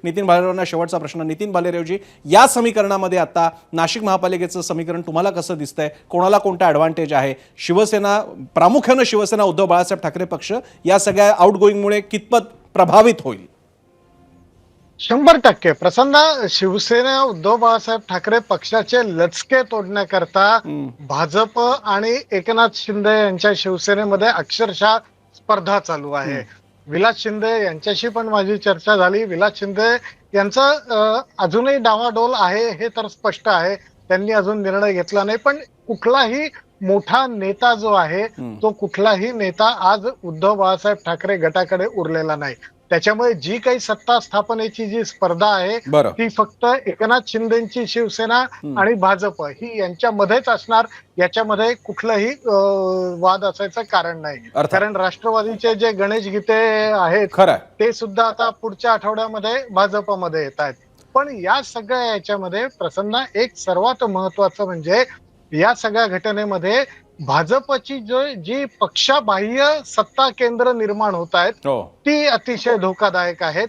नितीन भालेरावांना शेवटचा प्रश्न. नितीन भालेरावजी, या समीकरणामध्ये आता नाशिक महापालिकेचं समीकरण तुम्हाला कसं दिसतंय? कोणाला कोणता ॲडव्हान्टेज आहे? शिवसेना, प्रामुख्यानं शिवसेना उद्धव बाळासाहेब ठाकरे पक्ष या सगळ्या आउटगोईंगमुळे कितपत प्रभावित होईल? 100% प्रसन्न. शिवसेना उद्धव बाळासाहेब ठाकरे पक्षाचे लचके तोडण्याकरता भाजप आणि एकनाथ शिंदे यांच्या शिवसेनेमध्ये अक्षरशः स्पर्धा चालू आहे. विलास शिंदे यांच्याशी पण माझी चर्चा झाली. विलास शिंदे यांचं अजूनही डावाडोल आहे हे तर स्पष्ट आहे. त्यांनी अजून निर्णय घेतला नाही, पण कुठलाही मोठा नेता जो आहे तो कुठलाही नेता आज उद्धव बाळासाहेब ठाकरे गटाकडे उरलेला नाही. त्याच्यामुळे जी काही सत्ता स्थापनेची जी स्पर्धा आहे बरं. ती फक्त एकनाथ शिंदेची शिवसेना आणि भाजप ही यांच्यामध्येच असणार. याच्यामध्ये कुठलंही वाद असायचं कारण नाही. अर्थात. कारण राष्ट्रवादीचे जे गणेश गीते आहेत खरं आहे. ते सुद्धा आता पुढच्या आठवड्यामध्ये भाजपमध्ये येत आहेत. पण या सगळ्या याच्यामध्ये प्रसन्न एक सर्वात महत्वाचं म्हणजे या सगळ्या घटनेमध्ये भाजपची जी पक्षाबाह्य सत्ता केंद्र निर्माण होत आहेत हो. ती अतिशय धोकादायक आहेत.